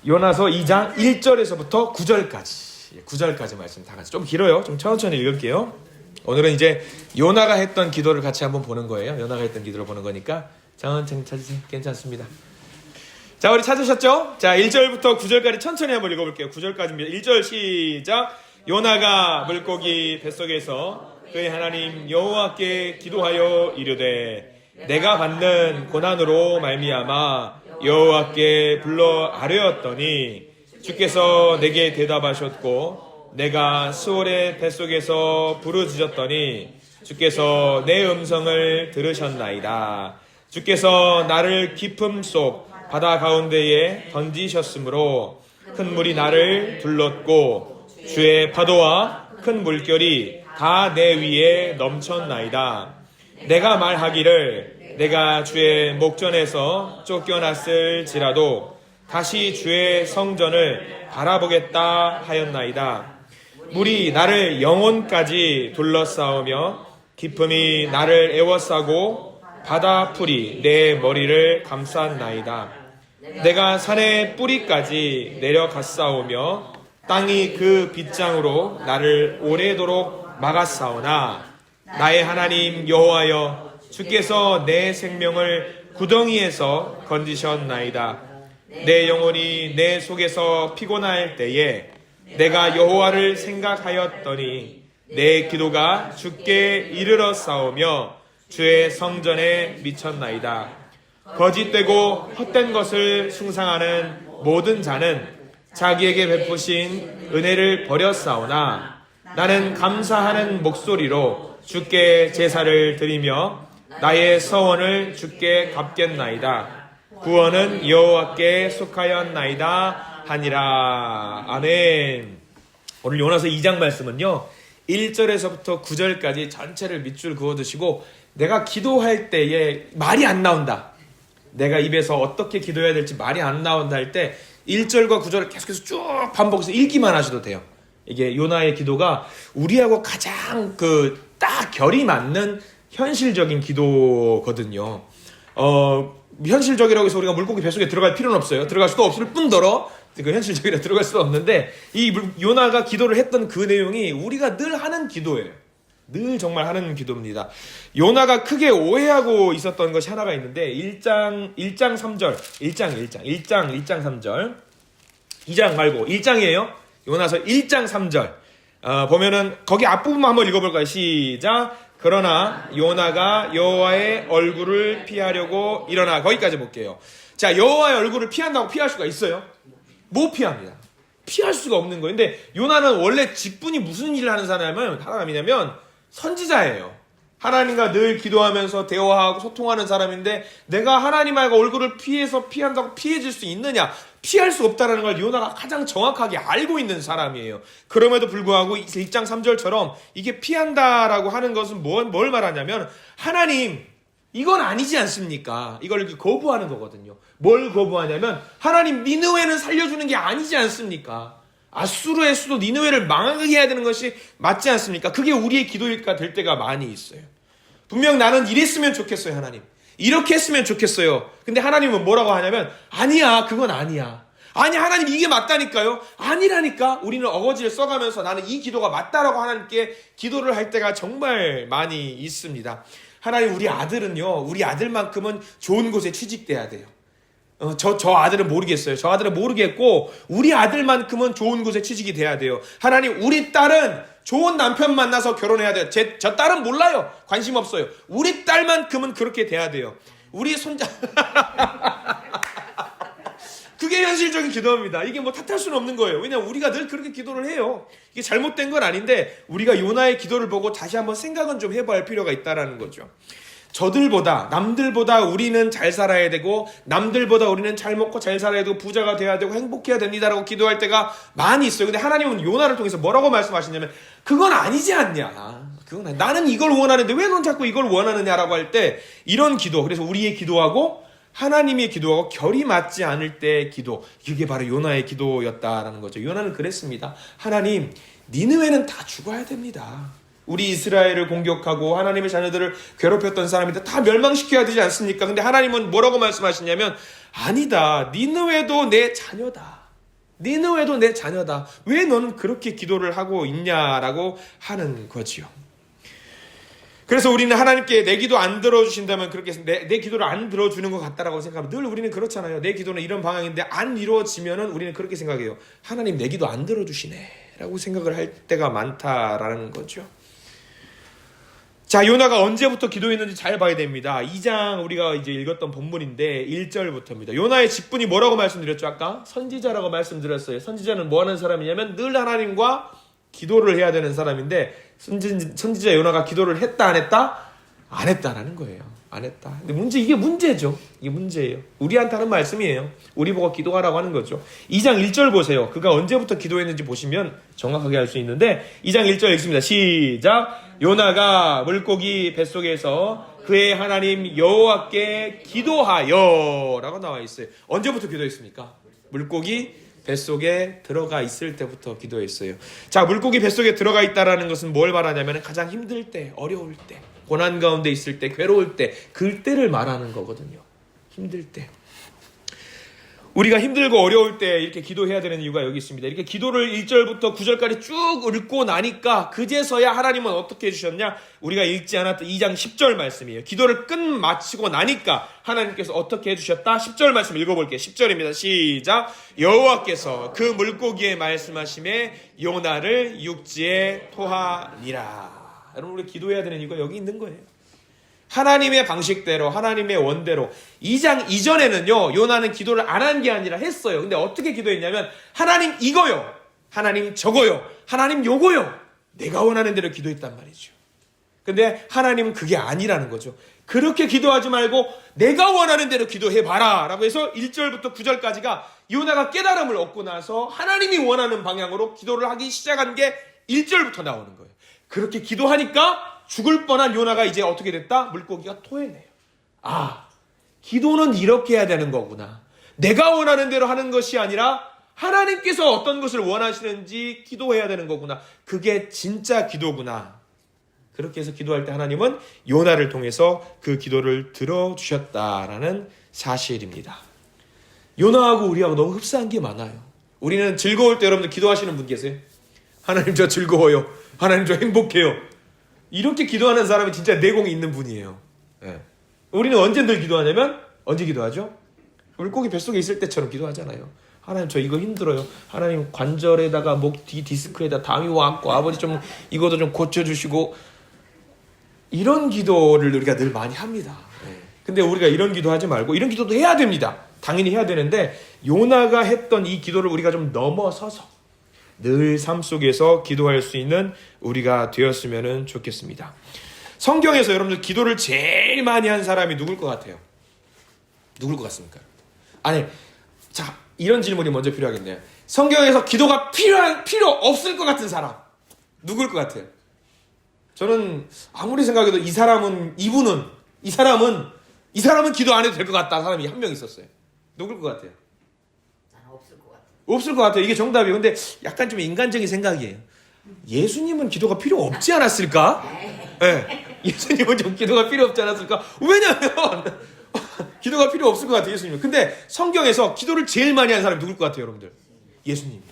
요나서 2장 1절에서부터 9절까지 9절까지 말씀 다 같이 좀 길어요. 좀 천천히 읽을게요. 오늘은 이제 요나가 했던 기도를 같이 한번 보는 거예요. 요나가 했던 기도를 보는 거니까 천천히 찾으세요. 괜찮습니다. 자, 우리 찾으셨죠? 자, 1절부터 9절까지 천천히 한번 읽어볼게요. 9절까지입니다. 1절 시작. 요나가 물고기 뱃속에서 그의 하나님 여호와께 기도하여 이르되 내가 받는 고난으로 말미암아 여호와께 불러 아뢰었더니 주께서 내게 대답하셨고 내가 수월의 뱃속에서 부르짖었더니 주께서 내 음성을 들으셨나이다. 주께서 나를 깊음 속 바다 가운데에 던지셨으므로 큰 물이 나를 둘렀고 주의 파도와 큰 물결이 다 내 위에 넘쳤나이다. 내가 말하기를 내가 주의 목전에서 쫓겨났을지라도 다시 주의 성전을 바라보겠다 하였나이다. 물이 나를 영혼까지 둘러싸우며 깊음이 나를 에워싸고 바다 풀이 내 머리를 감쌌나이다. 내가 산의 뿌리까지 내려갔사오며 땅이 그 빗장으로 나를 오래도록 막았사오나 나의 하나님 여호와여 주께서 내 생명을 구덩이에서 건지셨나이다. 내 영혼이 내 속에서 피곤할 때에 내가 여호와를 생각하였더니 내 기도가 주께 이르러 싸우며 주의 성전에 미쳤나이다. 거짓되고 헛된 것을 숭상하는 모든 자는 자기에게 베푸신 은혜를 버렸사오나 나는 감사하는 목소리로 주께 제사를 드리며 나의 서원을 주께 갚겠나이다. 구원은 여호와께 속하였나이다 하니라. 아멘. 오늘 요나서 2장 말씀은요 1절에서부터 9절까지 전체를 밑줄 그어두시고 내가 기도할 때에 말이 안 나온다, 내가 입에서 어떻게 기도해야 될지 말이 안 나온다 할 때 1절과 9절을 계속해서 쭉 반복해서 읽기만 하셔도 돼요. 이게 요나의 기도가 우리하고 가장 딱 결이 맞는 현실적인 기도거든요. 현실적이라고 해서 우리가 물고기 뱃속에 들어갈 필요는 없어요. 들어갈 수도 없을 뿐더러 현실적이라 들어갈 수도 없는데 이 요나가 기도를 했던 그 내용이 우리가 늘 하는 기도예요. 늘 정말 하는 기도입니다. 요나가 크게 오해하고 있었던 것이 하나가 있는데 1장 3절 1장 3절 2장 말고 1장이에요. 요나서 1장 3절 보면은 거기 앞부분만 한번 읽어볼까요? 시작. 그러나 요나가 여호와의 얼굴을 피하려고 일어나. 거기까지 볼게요. 자, 여호와의 얼굴을 피한다고 피할 수가 있어요? 못 피합니다. 피할 수가 없는 거예요. 근데 요나는 원래 직분이 무슨 일을 하는 사람이냐면 선지자예요. 하나님과 늘 기도하면서 대화하고 소통하는 사람인데 내가 하나님과 얼굴을 피한다고 피해질 수 있느냐? 피할 수 없다는 걸 요나가 가장 정확하게 알고 있는 사람이에요. 그럼에도 불구하고 1장 3절처럼 이게 피한다라고 하는 것은 뭘 말하냐면 하나님 이건 아니지 않습니까? 이걸 이렇게 거부하는 거거든요. 뭘 거부하냐면 하나님 니느웨는 살려주는 게 아니지 않습니까? 아수르의 수도 니느웨를 망하게 해야 되는 것이 맞지 않습니까? 그게 우리의 기도일까 될 때가 많이 있어요. 분명 나는 이랬으면 좋겠어요. 하나님 이렇게 했으면 좋겠어요. 근데 하나님은 뭐라고 하냐면 아니야, 그건 아니야. 아니 하나님 이게 맞다니까요. 아니라니까. 우리는 어거지를 써가면서 나는 이 기도가 맞다라고 하나님께 기도를 할 때가 정말 많이 있습니다. 하나님 우리 아들은요, 우리 아들만큼은 좋은 곳에 취직돼야 돼요. 저 아들은 모르겠어요. 저 아들은 모르겠고 우리 아들만큼은 좋은 곳에 취직이 돼야 돼요. 하나님 우리 딸은 좋은 남편 만나서 결혼해야 돼요. 저 딸은 몰라요. 관심 없어요. 우리 딸만큼은 그렇게 돼야 돼요. 우리 손자 그게 현실적인 기도입니다. 이게 뭐 탓할 수는 없는 거예요. 왜냐하면 우리가 늘 그렇게 기도를 해요. 이게 잘못된 건 아닌데 우리가 요나의 기도를 보고 다시 한번 생각은 좀 해봐야 할 필요가 있다라는 거죠. 남들보다 우리는 잘 살아야 되고 남들보다 우리는 잘 먹고 잘 살아야 되고 부자가 돼야 되고 행복해야 됩니다라고 기도할 때가 많이 있어요. 근데 하나님은 요나를 통해서 뭐라고 말씀하시냐면 그건 아니지 않냐. 나는 이걸 원하는데 왜 넌 자꾸 이걸 원하느냐라고 할 때 이런 기도, 그래서 우리의 기도하고 하나님의 기도하고 결이 맞지 않을 때 기도, 이게 바로 요나의 기도였다라는 거죠. 요나는 그랬습니다. 하나님 니느웨는 다 죽어야 됩니다. 우리 이스라엘을 공격하고 하나님의 자녀들을 괴롭혔던 사람인데 다 멸망시켜야 되지 않습니까? 근데 하나님은 뭐라고 말씀하시냐면 아니다, 니느웨도 내 자녀다. 니느웨도 내 자녀다. 왜 너는 그렇게 기도를 하고 있냐라고 하는 거지요. 그래서 우리는 하나님께 내 기도 안 들어주신다면 그렇게 내 기도를 안 들어주는 것 같다라고 생각하면 늘 우리는 그렇잖아요. 내 기도는 이런 방향인데 안 이루어지면은 우리는 그렇게 생각해요. 하나님 내 기도 안 들어주시네 라고 생각을 할 때가 많다라는 거죠. 자, 요나가 언제부터 기도했는지 잘 봐야 됩니다. 2장 우리가 이제 읽었던 본문인데 1절부터입니다. 요나의 직분이 뭐라고 말씀드렸죠? 아까 선지자라고 말씀드렸어요. 선지자는 뭐 하는 사람이냐면 늘 하나님과 기도를 해야 되는 사람인데 선지자 요나가 기도를 했다 안 했다? 안 했다라는 거예요. 안 했다. 근데 이게 문제죠. 이게 문제예요. 우리한테 하는 말씀이에요. 우리 보고 기도하라고 하는 거죠. 2장 1절 보세요. 그가 언제부터 기도했는지 보시면 정확하게 알 수 있는데 2장 1절 읽습니다. 시작. 요나가 물고기 뱃속에서 그의 하나님 여호와께 기도하여 라고 나와 있어요. 언제부터 기도했습니까? 물고기 뱃속에 들어가 있을 때부터 기도했어요. 자, 물고기 뱃속에 들어가 있다라는 것은 뭘 말하냐면 가장 힘들 때, 어려울 때, 고난 가운데 있을 때, 괴로울 때, 그때를 말하는 거거든요. 힘들 때. 우리가 힘들고 어려울 때 이렇게 기도해야 되는 이유가 여기 있습니다. 이렇게 기도를 1절부터 9절까지 쭉 읽고 나니까 그제서야 하나님은 어떻게 해주셨냐? 우리가 읽지 않았던 2장 10절 말씀이에요. 기도를 끝마치고 나니까 하나님께서 어떻게 해주셨다? 10절 말씀 읽어볼게요. 10절입니다. 시작. 여호와께서 그 물고기에 말씀하심에 요나를 육지에 토하니라. 여러분 우리 기도해야 되는 이유가 여기 있는 거예요. 하나님의 방식대로 하나님의 원대로 2장 이전에는요 요나는 기도를 안 한 게 아니라 했어요. 근데 어떻게 기도했냐면 하나님 이거요, 하나님 저거요, 하나님 요거요, 내가 원하는 대로 기도했단 말이죠. 근데 하나님은 그게 아니라는 거죠. 그렇게 기도하지 말고 내가 원하는 대로 기도해봐라 라고 해서 1절부터 9절까지가 요나가 깨달음을 얻고 나서 하나님이 원하는 방향으로 기도를 하기 시작한 게 1절부터 나오는 거예요. 그렇게 기도하니까 죽을 뻔한 요나가 이제 어떻게 됐다? 물고기가 토해내요. 아, 기도는 이렇게 해야 되는 거구나. 내가 원하는 대로 하는 것이 아니라 하나님께서 어떤 것을 원하시는지 기도해야 되는 거구나. 그게 진짜 기도구나. 그렇게 해서 기도할 때 하나님은 요나를 통해서 그 기도를 들어주셨다라는 사실입니다. 요나하고 우리하고 너무 흡사한 게 많아요. 우리는 즐거울 때 여러분들 기도하시는 분 계세요? 하나님 저 즐거워요. 하나님 저 행복해요. 이렇게 기도하는 사람이 진짜 내공이 있는 분이에요. 네. 우리는 언제 늘 기도하냐면 언제 기도하죠? 물고기 뱃속에 있을 때처럼 기도하잖아요. 하나님 저 이거 힘들어요. 하나님 관절에다가 목 뒤 디스크에다 담이 왔고 아버지 좀 이것도 좀 고쳐주시고 이런 기도를 우리가 늘 많이 합니다. 네. 근데 우리가 이런 기도하지 말고 이런 기도도 해야 됩니다. 당연히 해야 되는데 요나가 했던 이 기도를 우리가 좀 넘어서서 늘 삶 속에서 기도할 수 있는 우리가 되었으면 좋겠습니다. 성경에서 여러분들 기도를 제일 많이 한 사람이 누굴 것 같아요? 누굴 것 같습니까? 아니, 자, 이런 질문이 먼저 필요하겠네요. 성경에서 기도가 필요 없을 것 같은 사람 누굴 것 같아요? 저는 아무리 생각해도 이 사람은 기도 안 해도 될 것 같다 사람이 한 명 있었어요. 누굴 것 같아요? 없을 것 같아요. 이게 정답이에요. 근데 약간 좀 인간적인 생각이에요. 예수님은 기도가 필요 없지 않았을까? 네. 예수님은 좀 기도가 필요 없지 않았을까? 왜냐하면 기도가 필요 없을 것 같아요. 예수님은. 근데 성경에서 기도를 제일 많이 한 사람이 누굴 것 같아요, 여러분들? 예수님이에요.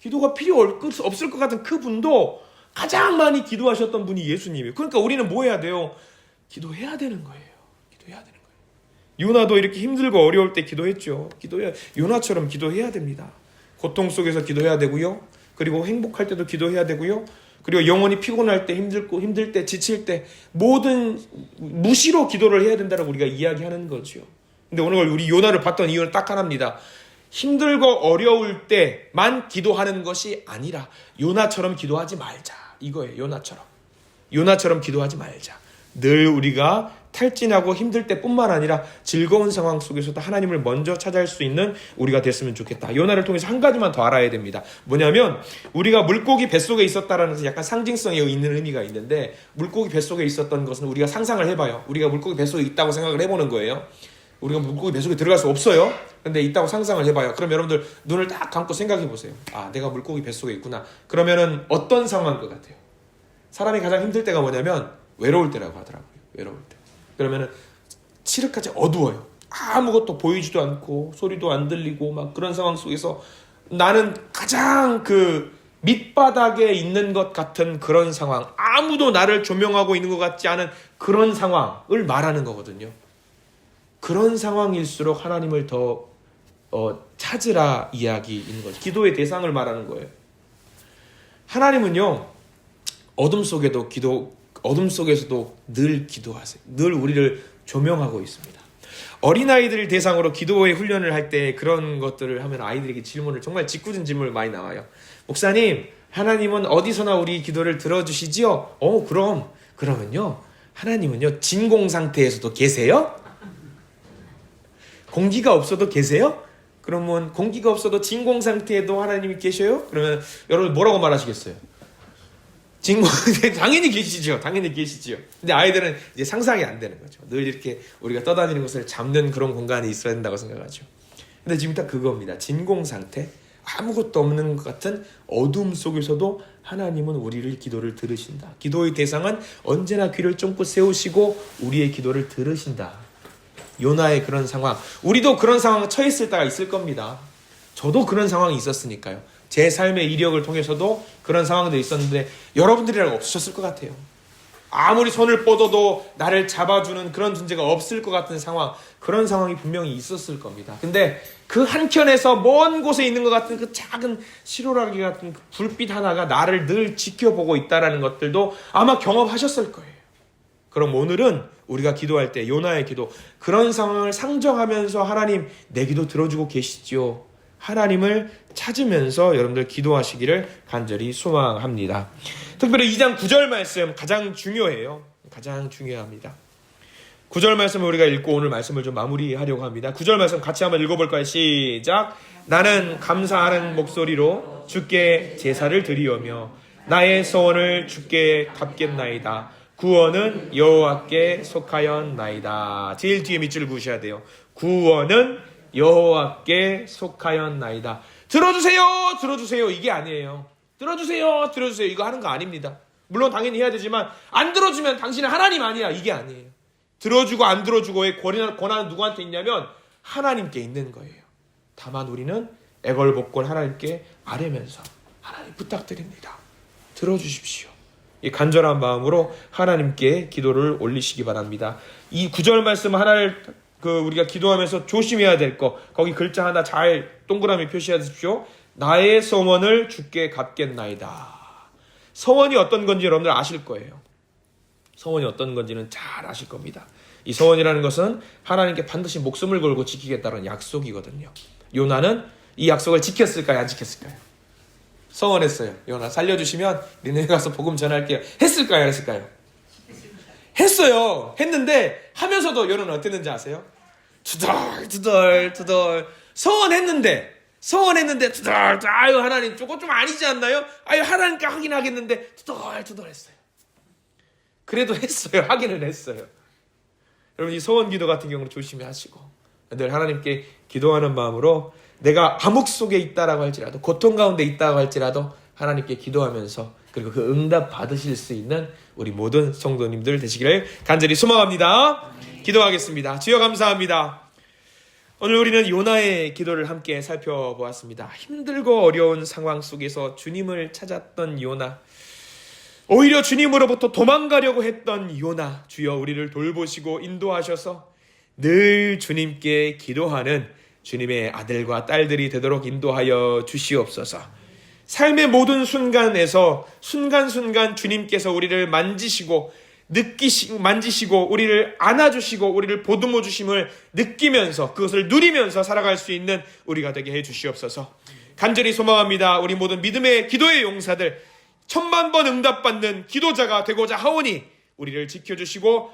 기도가 필요 없을 것 같은 그분도 가장 많이 기도하셨던 분이 예수님이에요. 그러니까 우리는 뭐 해야 돼요? 기도해야 되는 거예요. 기도해야 되는 거예요. 요나도 이렇게 힘들고 어려울 때 기도했죠. 요나처럼 기도해야 됩니다. 고통 속에서 기도해야 되고요. 그리고 행복할 때도 기도해야 되고요. 그리고 영혼이 피곤할 때, 힘들 때, 지칠 때 모든 무시로 기도를 해야 된다고 우리가 이야기하는 거죠. 근데 오늘 우리 요나를 봤던 이유는 딱 하나입니다. 힘들고 어려울 때만 기도하는 것이 아니라 요나처럼 기도하지 말자. 이거예요. 요나처럼 기도하지 말자. 늘 우리가 탈진하고 힘들 때뿐만 아니라 즐거운 상황 속에서도 하나님을 먼저 찾아갈 수 있는 우리가 됐으면 좋겠다. 요나를 통해서 한 가지만 더 알아야 됩니다. 뭐냐면 우리가 물고기 뱃속에 있었다라는 것은 약간 상징성이 있는 의미가 있는데 물고기 뱃속에 있었던 것은 우리가 상상을 해봐요. 우리가 물고기 뱃속에 있다고 생각을 해보는 거예요. 우리가 물고기 뱃속에 들어갈 수 없어요. 근데 있다고 상상을 해봐요. 그럼 여러분들 눈을 딱 감고 생각해 보세요. 아, 내가 물고기 뱃속에 있구나. 그러면은 어떤 상황인 것 같아요? 사람이 가장 힘들 때가 뭐냐면 외로울 때라고 하더라고요. 외로울 때. 그러면은 칠흑같이 어두워요. 아무것도 보이지도 않고 소리도 안 들리고 막 그런 상황 속에서 나는 가장 그 밑바닥에 있는 것 같은 그런 상황, 아무도 나를 조명하고 있는 것 같지 않은 그런 상황을 말하는 거거든요. 그런 상황일수록 하나님을 더 찾으라 이야기인 거죠. 기도의 대상을 말하는 거예요. 하나님은요, 어둠 속에서도 늘 기도하세요. 늘 우리를 조명하고 있습니다. 어린아이들 대상으로 기도의 훈련을 할 때 그런 것들을 하면 아이들에게 질문을, 정말 짓궂은 질문을 많이 나와요. 목사님, 하나님은 어디서나 우리 기도를 들어주시지요? 그러면요, 하나님은요, 진공 상태에서도 계세요? 공기가 없어도 계세요? 그러면 공기가 없어도 진공 상태에도 하나님이 계셔요? 그러면 여러분 뭐라고 말하시겠어요? 당연히 계시죠. 근데 아이들은 이제 상상이 안 되는 거죠. 늘 이렇게 우리가 떠다니는 것을 잡는 그런 공간이 있어야 된다고 생각하죠. 근데 지금 딱 그겁니다. 진공 상태, 아무것도 없는 것 같은 어둠 속에서도 하나님은 우리를 기도를 들으신다. 기도의 대상은 언제나 귀를 쫑긋 세우시고 우리의 기도를 들으신다. 요나의 그런 상황, 우리도 그런 상황에 처했을 때가 있을 겁니다. 저도 그런 상황이 있었으니까요. 제 삶의 이력을 통해서도 그런 상황들이 있었는데 여러분들이랑 없으셨을 것 같아요. 아무리 손을 뻗어도 나를 잡아주는 그런 존재가 없을 것 같은 상황, 그런 상황이 분명히 있었을 겁니다. 근데 그 한켠에서 먼 곳에 있는 것 같은 그 작은 시로라기 같은 그 불빛 하나가 나를 늘 지켜보고 있다는 것들도 아마 경험하셨을 거예요. 그럼 오늘은 우리가 기도할 때 요나의 기도, 그런 상황을 상정하면서 하나님 내 기도 들어주고 계시지요. 하나님을 찾으면서 여러분들 기도하시기를 간절히 소망합니다. 특별히 2장 9절 말씀 가장 중요해요. 가장 중요합니다. 9절 말씀을 우리가 읽고 오늘 말씀을 좀 마무리하려고 합니다. 9절 말씀 같이 한번 읽어볼까요? 시작. 나는 감사하는 목소리로 주께 제사를 드리오며 나의 소원을 주께 갚겠나이다. 구원은 여호와께 속하였나이다. 제일 뒤에 밑줄을 그으셔야 돼요. 구원은 여호와께 속하였나이다. 들어주세요 이게 아니에요. 들어주세요 이거 하는 거 아닙니다. 물론 당연히 해야 되지만 안 들어주면 당신은 하나님 아니야, 이게 아니에요. 들어주고 안 들어주고의 권한은 누구한테 있냐면 하나님께 있는 거예요. 다만 우리는 애걸복걸 하나님께 아뢰면서 하나님 부탁드립니다, 들어주십시오. 이 간절한 마음으로 하나님께 기도를 올리시기 바랍니다. 이 9절 말씀 하나를 우리가 기도하면서 조심해야 될 거, 거기 글자 하나 잘 동그라미 표시하십시오. 나의 소원을 주께 갚겠나이다. 소원이 어떤 건지 여러분들 아실 거예요. 소원이 어떤 건지는 잘 아실 겁니다. 이 소원이라는 것은 하나님께 반드시 목숨을 걸고 지키겠다는 약속이거든요. 요나는 이 약속을 지켰을까요, 안 지켰을까요? 소원했어요. 요나 살려주시면 니네 가서 복음 전할게요. 했을까요, 안 했을까요? 했어요. 했는데 하면서도 요나는 어땠는지 아세요? 투덜 소원했는데 아유 하나님 저거 좀 아니지 않나요? 아유 하나님께 하긴 하겠는데 투덜 했어요. 그래도 했어요. 하기는 했어요. 여러분 이 소원 기도 같은 경우는 조심히 하시고 늘 하나님께 기도하는 마음으로 내가 암흑 속에 있다라고 할지라도, 고통 가운데 있다고 할지라도 하나님께 기도하면서 그리고 그 응답 받으실 수 있는 우리 모든 성도님들 되시기를 간절히 소망합니다. 기도하겠습니다. 주여 감사합니다. 오늘 우리는 요나의 기도를 함께 살펴보았습니다. 힘들고 어려운 상황 속에서 주님을 찾았던 요나, 오히려 주님으로부터 도망가려고 했던 요나, 주여 우리를 돌보시고 인도하셔서 늘 주님께 기도하는 주님의 아들과 딸들이 되도록 인도하여 주시옵소서. 삶의 모든 순간에서 순간순간 주님께서 우리를 만지시고 만지시고 우리를 안아주시고 우리를 보듬어 주심을 느끼면서 그것을 누리면서 살아갈 수 있는 우리가 되게 해주시옵소서. 간절히 소망합니다. 우리 모든 믿음의 기도의 용사들 1000만 번 응답받는 기도자가 되고자 하오니 우리를 지켜주시고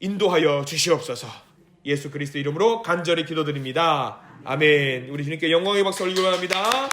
인도하여 주시옵소서. 예수 그리스도 이름으로 간절히 기도드립니다. 아멘. 우리 주님께 영광의 박수 올리기 바랍니다.